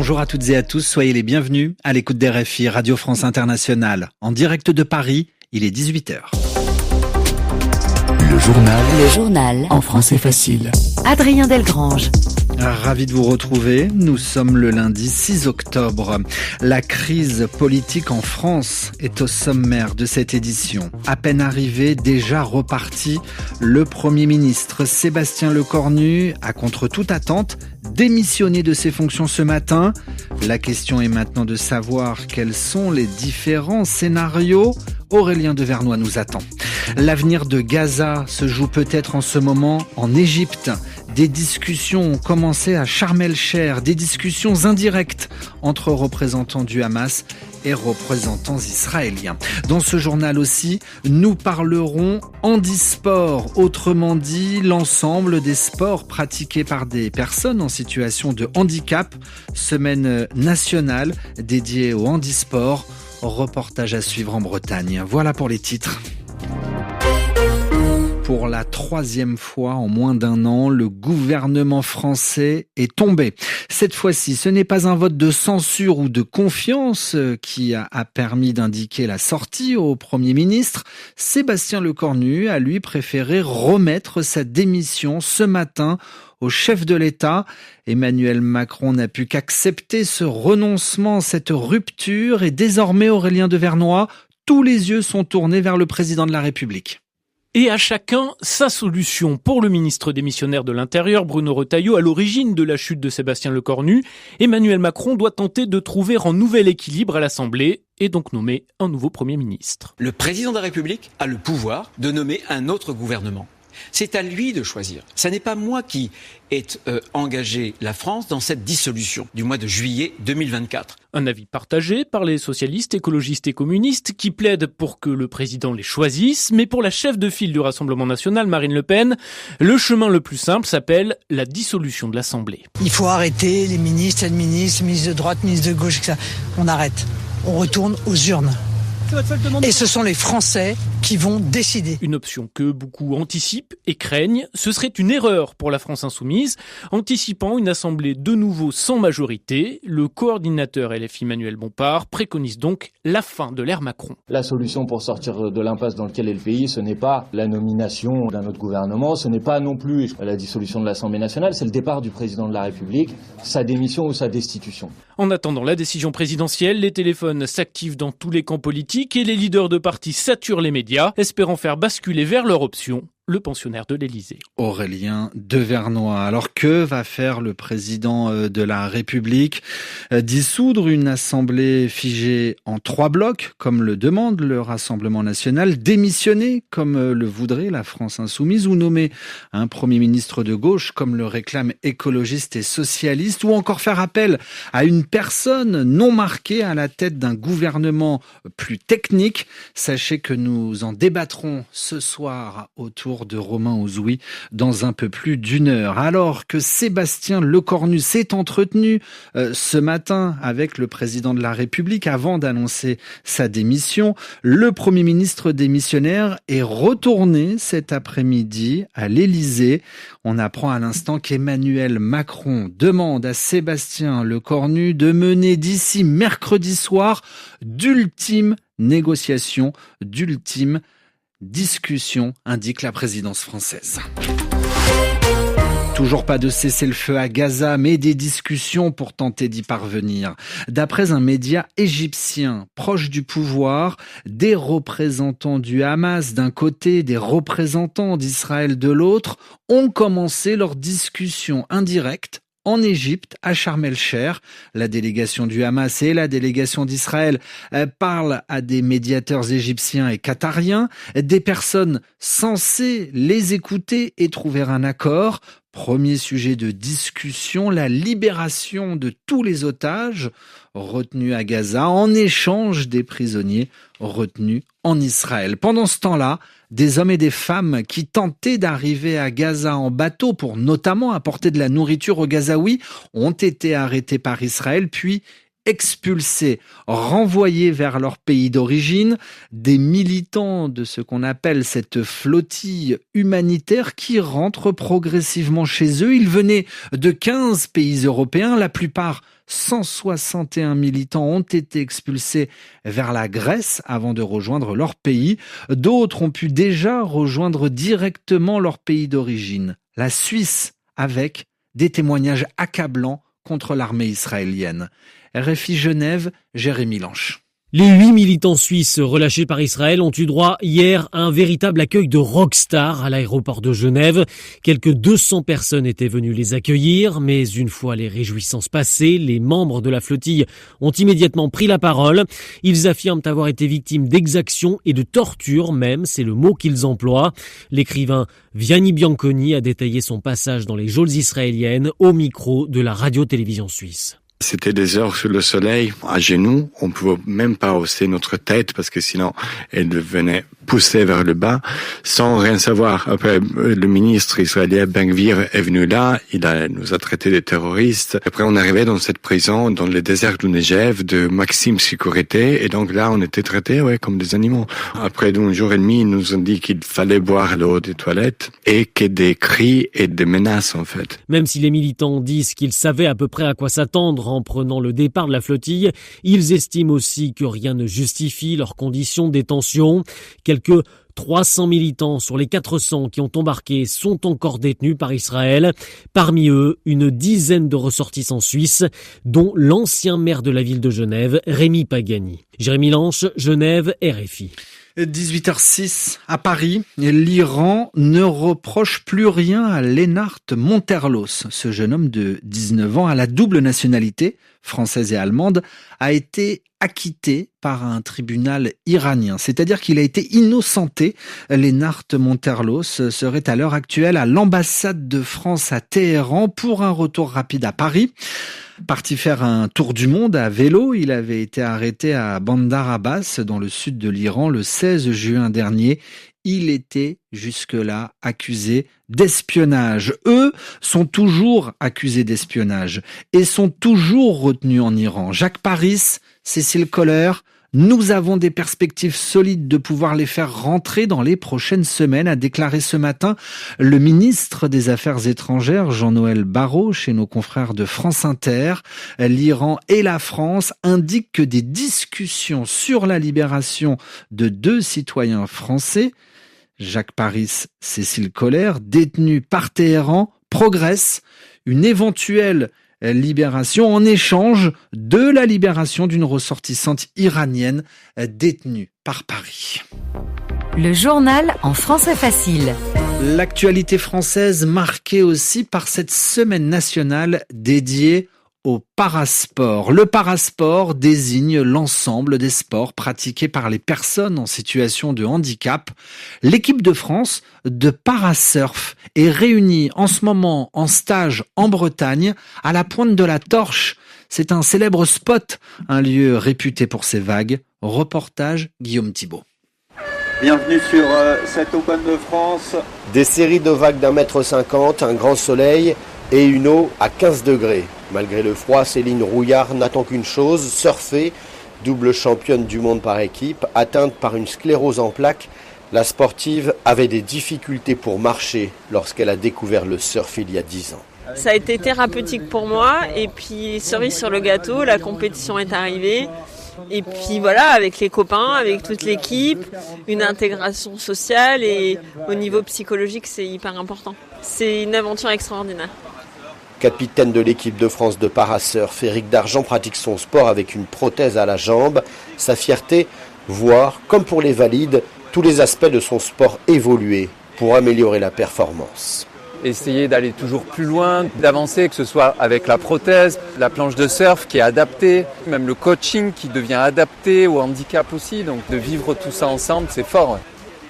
Bonjour à toutes et à tous, soyez les bienvenus à l'écoute d'RFI, Radio France Internationale. En direct de Paris, il est 18h. Le journal en français facile. Adrien Delgrange. Ravi de vous retrouver. Nous sommes le lundi 6 octobre. La crise politique en France est au sommaire de cette édition. À peine arrivé, déjà reparti, le Premier ministre Sébastien Lecornu a, contre toute attente, démissionné de ses fonctions ce matin. La question est maintenant de savoir quels sont les différents scénarios. Aurélien Devernois nous attend. L'avenir de Gaza se joue peut-être en ce moment en Égypte. Des discussions ont commencé à Sharm el-Cheikh, des discussions indirectes entre représentants du Hamas et représentants israéliens. Dans ce journal aussi, nous parlerons handisport, autrement dit l'ensemble des sports pratiqués par des personnes en situation de handicap. Semaine nationale dédiée au handisport. Reportage à suivre en Bretagne. Voilà pour les titres. Pour la troisième fois en moins d'un an, le gouvernement français est tombé. Cette fois-ci, ce n'est pas un vote de censure ou de confiance qui a permis d'indiquer la sortie au Premier ministre. Sébastien Lecornu a lui préféré remettre sa démission ce matin au chef de l'État. Emmanuel Macron n'a pu qu'accepter ce renoncement, cette rupture, et désormais, Aurélien Devernois, tous les yeux sont tournés vers le président de la République. Et à chacun sa solution. Pour le ministre démissionnaire de l'Intérieur, Bruno Retailleau, à l'origine de la chute de Sébastien Lecornu, Emmanuel Macron doit tenter de trouver un nouvel équilibre à l'Assemblée et donc nommer un nouveau Premier ministre. Le président de la République a le pouvoir de nommer un autre gouvernement. C'est à lui de choisir. Ce n'est pas moi qui ai engagé la France dans cette dissolution du mois de juillet 2024. Un avis partagé par les socialistes, écologistes et communistes qui plaident pour que le président les choisisse. Mais pour la chef de file du Rassemblement national, Marine Le Pen, le chemin le plus simple s'appelle la dissolution de l'Assemblée. Il faut arrêter les ministres, ministres de droite, ministres de gauche, etc. On arrête. On retourne aux urnes. Et ce sont les Français qui vont décider. Une option que beaucoup anticipent et craignent, ce serait une erreur pour la France insoumise. Anticipant une assemblée de nouveau sans majorité, le coordinateur LFI Manuel Bompard préconise donc la fin de l'ère Macron. La solution pour sortir de l'impasse dans laquelle est le pays, ce n'est pas la nomination d'un autre gouvernement, ce n'est pas non plus la dissolution de l'Assemblée nationale, c'est le départ du président de la République, sa démission ou sa destitution. En attendant la décision présidentielle, les téléphones s'activent dans tous les camps politiques et les leaders de partis saturent les médias, espérant faire basculer vers leur option le pensionnaire de l'Élysée. Aurélien Devernois. Alors que va faire le président de la République ? Dissoudre une assemblée figée en 3 blocs, comme le demande le Rassemblement national, démissionner, comme le voudrait la France insoumise, ou nommer un Premier ministre de gauche, comme le réclament écologistes et socialistes, ou encore faire appel à une personne non marquée à la tête d'un gouvernement plus technique. Sachez que nous en débattrons ce soir autour de Romain Ozoui dans un peu plus d'une heure. Alors que Sébastien Lecornu s'est entretenu ce matin avec le président de la République avant d'annoncer sa démission, le Premier ministre démissionnaire est retourné cet après-midi à l'Élysée. On apprend à l'instant qu'Emmanuel Macron demande à Sébastien Lecornu de mener d'ici mercredi soir d'ultimes négociations, d'ultimes discussion, indique la présidence française. Toujours pas de cessez-le-feu à Gaza, mais des discussions pour tenter d'y parvenir. D'après un média égyptien proche du pouvoir, des représentants du Hamas d'un côté, des représentants d'Israël de l'autre, ont commencé leurs discussions indirectes en Égypte, à Sharm el-Cheikh. La délégation du Hamas et la délégation d'Israël parlent à des médiateurs égyptiens et qatariens, des personnes censées les écouter et trouver un accord. Premier sujet de discussion, la libération de tous les otages retenus à Gaza en échange des prisonniers retenus en Israël. Pendant ce temps-là, des hommes et des femmes qui tentaient d'arriver à Gaza en bateau pour notamment apporter de la nourriture aux Gazaouis ont été arrêtés par Israël puis expulsés, renvoyés vers leur pays d'origine, des militants de ce qu'on appelle cette flottille humanitaire qui rentrent progressivement chez eux. Ils venaient de 15 pays européens, la plupart 161 militants ont été expulsés vers la Grèce avant de rejoindre leur pays. D'autres ont pu déjà rejoindre directement leur pays d'origine, la Suisse, avec des témoignages accablants contre l'armée israélienne. RFI Genève, Jérémy Lanche. Les 8 militants suisses relâchés par Israël ont eu droit hier à un véritable accueil de rockstar à l'aéroport de Genève. Quelques 200 personnes étaient venues les accueillir, mais une fois les réjouissances passées, les membres de la flottille ont immédiatement pris la parole. Ils affirment avoir été victimes d'exactions et de tortures même, c'est le mot qu'ils emploient. L'écrivain Vianney Bianconi a détaillé son passage dans les geôles israéliennes au micro de la radio-télévision suisse. C'était des heures sous le soleil, à genoux. On pouvait même pas hausser notre tête parce que sinon elle devenait poussée vers le bas sans rien savoir. Après, le ministre israélien Ben Gvir est venu là. Nous a traités de terroristes. Après, on arrivait dans cette prison, dans le désert du Negev, de Maxime Sécurité. Et donc là, on était traités, comme des animaux. Après un jour et demi, ils nous ont dit qu'il fallait boire l'eau des toilettes et que des cris et des menaces, en fait. Même si les militants disent qu'ils savaient à peu près à quoi s'attendre en prenant le départ de la flottille, ils estiment aussi que rien ne justifie leurs conditions de détention. Quelques 300 militants sur les 400 qui ont embarqué sont encore détenus par Israël. Parmi eux, une dizaine de ressortissants suisses, dont l'ancien maire de la ville de Genève, Rémi Pagani. Jérémy Lanche, Genève, RFI. 18h06 à Paris, l'Iran ne reproche plus rien à Lennart Monterlos. Ce jeune homme de 19 ans à la double nationalité, française et allemande, a été acquitté par un tribunal iranien. C'est-à-dire qu'il a été innocenté. Lennart Monterlos serait à l'heure actuelle à l'ambassade de France à Téhéran pour un retour rapide à Paris. Parti faire un tour du monde à vélo, il avait été arrêté à Bandar Abbas, dans le sud de l'Iran, le 16 juin dernier. Il était jusque-là accusé d'espionnage. Eux sont toujours accusés d'espionnage et sont toujours retenus en Iran. Jacques Paris, Cécile Kohler, nous avons des perspectives solides de pouvoir les faire rentrer dans les prochaines semaines, a déclaré ce matin le ministre des Affaires étrangères, Jean-Noël Barrot, chez nos confrères de France Inter. L'Iran et la France indiquent que des discussions sur la libération de 2 citoyens français, Jacques Paris, Cécile Kohler, détenus par Téhéran, progressent. Une éventuelle libération en échange de la libération d'une ressortissante iranienne détenue par Paris. Le journal en français facile. L'actualité française marquée aussi par cette semaine nationale dédiée au parasport. Le parasport désigne l'ensemble des sports pratiqués par les personnes en situation de handicap. L'équipe de France de parasurf est réunie en ce moment en stage en Bretagne, à la Pointe de la Torche. C'est un célèbre spot, un lieu réputé pour ses vagues. Reportage Guillaume Thibault. Bienvenue sur cette Open de France. Des séries de vagues d'1,50 m, un grand soleil et une eau à 15 degrés. Malgré le froid, Céline Rouillard n'attend qu'une chose, surfer. Double championne du monde par équipe, atteinte par une sclérose en plaques, la sportive avait des difficultés pour marcher lorsqu'elle a découvert le surf il y a 10 ans. Ça a été thérapeutique pour moi et puis cerise sur le gâteau, la compétition est arrivée. Et puis voilà, avec les copains, avec toute l'équipe, une intégration sociale et au niveau psychologique, c'est hyper important. C'est une aventure extraordinaire. Capitaine de l'équipe de France de parasurf, Éric Dargent pratique son sport avec une prothèse à la jambe. Sa fierté, voir, comme pour les valides, tous les aspects de son sport évoluer pour améliorer la performance. Essayer d'aller toujours plus loin, d'avancer, que ce soit avec la prothèse, la planche de surf qui est adaptée, même le coaching qui devient adapté au handicap aussi. Donc de vivre tout ça ensemble, c'est fort.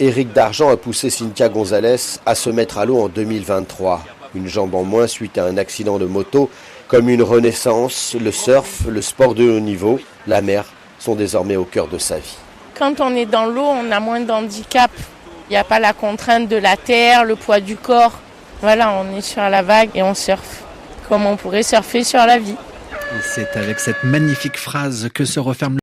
Éric Dargent a poussé Cynthia Gonzalez à se mettre à l'eau en 2023. Une jambe en moins suite à un accident de moto. Comme une renaissance, le surf, le sport de haut niveau, la mer sont désormais au cœur de sa vie. Quand on est dans l'eau, on a moins d'handicap. Il n'y a pas la contrainte de la terre, le poids du corps. Voilà, on est sur la vague et on surfe, comme on pourrait surfer sur la vie. Et c'est avec cette magnifique phrase que se referme